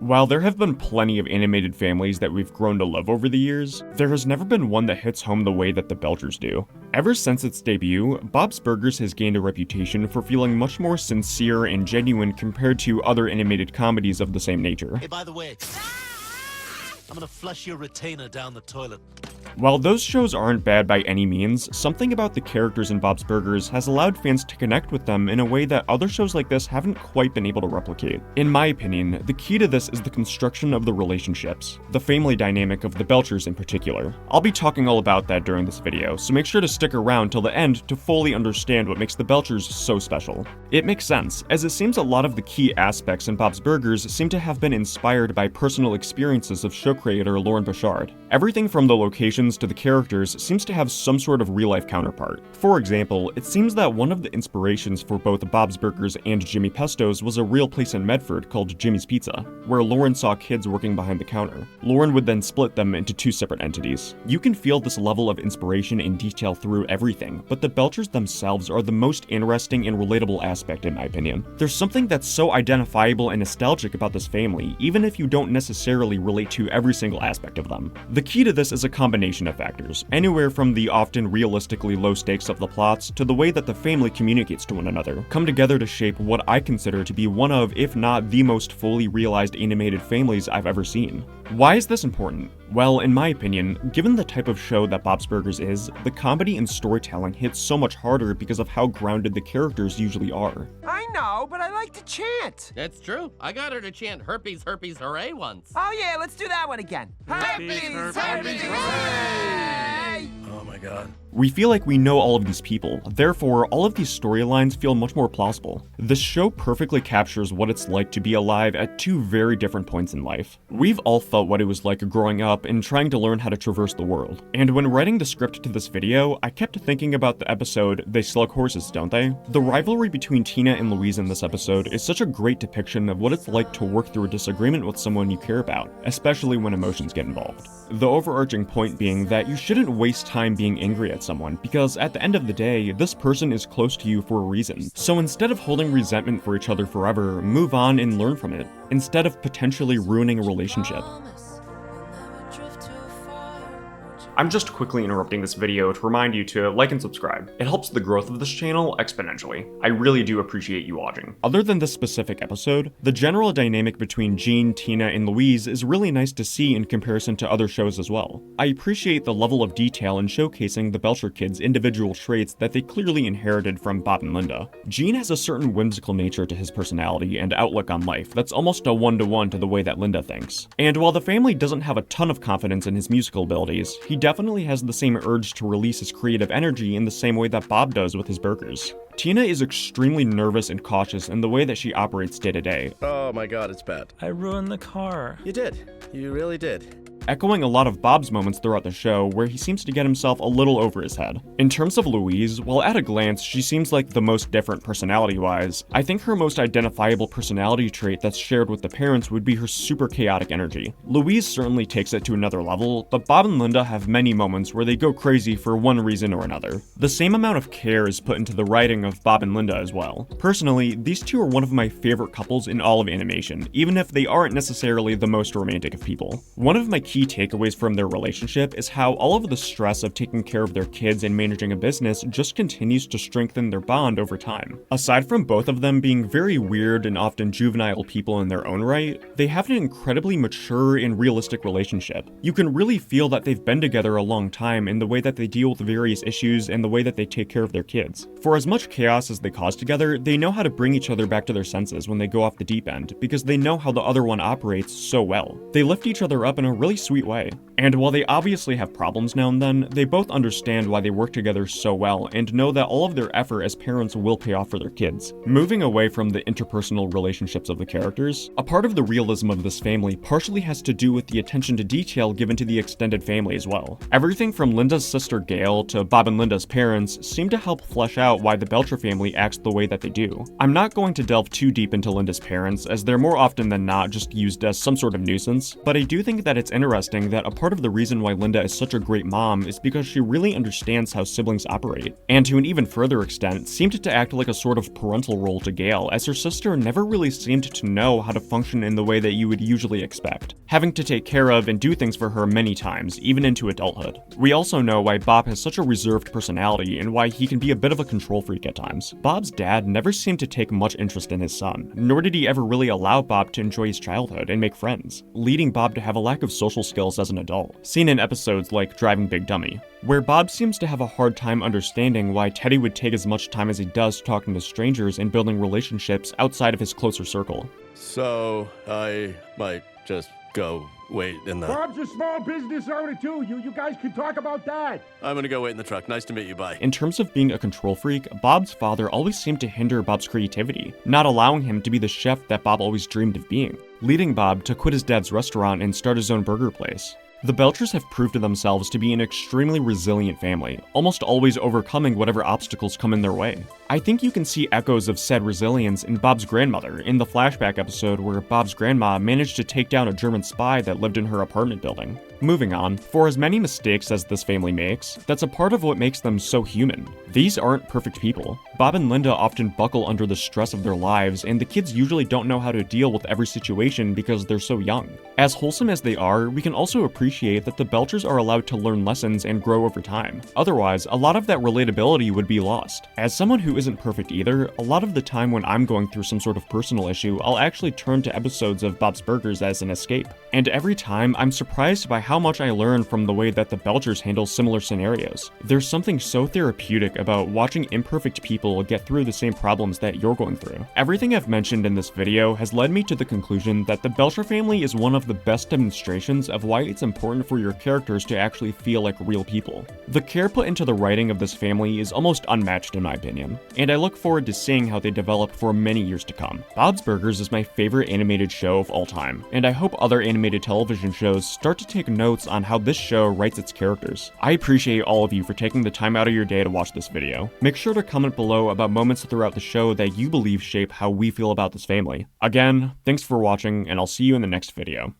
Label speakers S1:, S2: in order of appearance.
S1: While there have been plenty of animated families that we've grown to love over the years, there has never been one that hits home the way that the Belchers do. Ever since its debut, Bob's Burgers has gained a reputation for feeling much more sincere and genuine compared to other animated comedies of the same nature.
S2: Hey, by the way, I'm gonna flush your retainer down the toilet.
S1: While those shows aren't bad by any means, something about the characters in Bob's Burgers has allowed fans to connect with them in a way that other shows like this haven't quite been able to replicate. In my opinion, the key to this is the construction of the relationships, the family dynamic of the Belchers in particular. I'll be talking all about that during this video, so make sure to stick around till the end to fully understand what makes the Belchers so special. It makes sense, as it seems a lot of the key aspects in Bob's Burgers seem to have been inspired by personal experiences of show creator Lauren Bouchard. Everything from the locations to the characters seems to have some sort of real-life counterpart. For example, it seems that one of the inspirations for both Bob's Burgers and Jimmy Pesto's was a real place in Medford called Jimmy's Pizza, where Lauren saw kids working behind the counter. Lauren would then split them into two separate entities. You can feel this level of inspiration and detail through everything, but the Belchers themselves are the most interesting and relatable aspect in my opinion. There's something that's so identifiable and nostalgic about this family, even if you don't necessarily relate to every single aspect of them. The key to this is a combination of factors, anywhere from the often realistically low stakes of the plots to the way that the family communicates to one another, come together to shape what I consider to be one of, if not the most fully realized animated families I've ever seen. Why is this important? Well, in my opinion, given the type of show that Bob's Burgers is, the comedy and storytelling hits so much harder because of how grounded the characters usually are.
S3: I know, but I like to chant.
S4: That's true. I got her to chant herpes, herpes, hooray once.
S3: Oh yeah, let's do that one again.
S4: Herpes, herpes,
S3: hooray!
S2: Oh my god.
S1: We feel like we know all of these people, therefore all of these storylines feel much more plausible. This show perfectly captures what it's like to be alive at two very different points in life. We've all felt what it was like growing up and trying to learn how to traverse the world. And when writing the script to this video, I kept thinking about the episode They Slug Horses, Don't They? The rivalry between Tina and Louise in this episode is such a great depiction of what it's like to work through a disagreement with someone you care about, especially when emotions get involved. The overarching point being that you shouldn't waste time being angry at someone, because at the end of the day, this person is close to you for a reason. So instead of holding resentment for each other forever, move on and learn from it, instead of potentially ruining a relationship. I'm just quickly interrupting this video to remind you to like and subscribe. It helps the growth of this channel exponentially. I really do appreciate you watching. Other than this specific episode, the general dynamic between Jean, Tina, and Louise is really nice to see in comparison to other shows as well. I appreciate the level of detail in showcasing the Belcher kids' individual traits that they clearly inherited from Bob and Linda. Jean has a certain whimsical nature to his personality and outlook on life that's almost a one-to-one to the way that Linda thinks. And while the family doesn't have a ton of confidence in his musical abilities, he definitely has the same urge to release his creative energy in the same way that Bob does with his burgers. Tina is extremely nervous and cautious in the way that she operates day to day.
S5: Oh my god, it's bad.
S6: I ruined the car.
S5: You did. You really did.
S1: Echoing a lot of Bob's moments throughout the show, where he seems to get himself a little over his head. In terms of Louise, while at a glance she seems like the most different personality-wise, I think her most identifiable personality trait that's shared with the parents would be her super chaotic energy. Louise certainly takes it to another level, but Bob and Linda have many moments where they go crazy for one reason or another. The same amount of care is put into the writing of Bob and Linda as well. Personally, these two are one of my favorite couples in all of animation, even if they aren't necessarily the most romantic of people. One of my key takeaways from their relationship is how all of the stress of taking care of their kids and managing a business just continues to strengthen their bond over time. Aside from both of them being very weird and often juvenile people in their own right, they have an incredibly mature and realistic relationship. You can really feel that they've been together a long time in the way that they deal with various issues and the way that they take care of their kids. For as much chaos as they cause together, they know how to bring each other back to their senses when they go off the deep end, because they know how the other one operates so well. They lift each other up in a really sweet way. And while they obviously have problems now and then, they both understand why they work together so well and know that all of their effort as parents will pay off for their kids. Moving away from the interpersonal relationships of the characters, a part of the realism of this family partially has to do with the attention to detail given to the extended family as well. Everything from Linda's sister Gail to Bob and Linda's parents seem to help flesh out why the Belcher family acts the way that they do. I'm not going to delve too deep into Linda's parents, as they're more often than not just used as some sort of nuisance, but I do think that it's interesting interesting that a part of the reason why Linda is such a great mom is because she really understands how siblings operate, and to an even further extent, seemed to act like a sort of parental role to Gail, as her sister never really seemed to know how to function in the way that you would usually expect, having to take care of and do things for her many times, even into adulthood. We also know why Bob has such a reserved personality and why he can be a bit of a control freak at times. Bob's dad never seemed to take much interest in his son, nor did he ever really allow Bob to enjoy his childhood and make friends, leading Bob to have a lack of social skills as an adult, seen in episodes like Driving Big Dummy, where Bob seems to have a hard time understanding why Teddy would take as much time as he does talking to strangers and building relationships outside of his closer circle.
S5: So, I might just go wait in the...
S6: Bob's a small business owner too. You guys can talk about that.
S5: I'm gonna go wait in the truck. Nice to meet you, bye.
S1: In terms of being a control freak, Bob's father always seemed to hinder Bob's creativity, not allowing him to be the chef that Bob always dreamed of being, leading Bob to quit his dad's restaurant and start his own burger place. The Belchers have proved to themselves to be an extremely resilient family, almost always overcoming whatever obstacles come in their way. I think you can see echoes of said resilience in Bob's grandmother in the flashback episode where Bob's grandma managed to take down a German spy that lived in her apartment building. Moving on, for as many mistakes as this family makes, that's a part of what makes them so human. These aren't perfect people. Bob and Linda often buckle under the stress of their lives, and the kids usually don't know how to deal with every situation because they're so young. As wholesome as they are, we can also appreciate that the Belchers are allowed to learn lessons and grow over time. Otherwise, a lot of that relatability would be lost. As someone who isn't perfect either, a lot of the time when I'm going through some sort of personal issue, I'll actually turn to episodes of Bob's Burgers as an escape. And every time, I'm surprised by how much I learn from the way that the Belchers handle similar scenarios. There's something so therapeutic about watching imperfect people get through the same problems that you're going through. Everything I've mentioned in this video has led me to the conclusion that the Belcher family is one of the best demonstrations of why it's important for your characters to actually feel like real people. The care put into the writing of this family is almost unmatched in my opinion, and I look forward to seeing how they develop for many years to come. Bob's Burgers is my favorite animated show of all time, and I hope other animated television shows start to take notes on how this show writes its characters. I appreciate all of you for taking the time out of your day to watch this video. Make sure to comment below about moments throughout the show that you believe shape how we feel about this family. Again, thanks for watching, and I'll see you in the next video.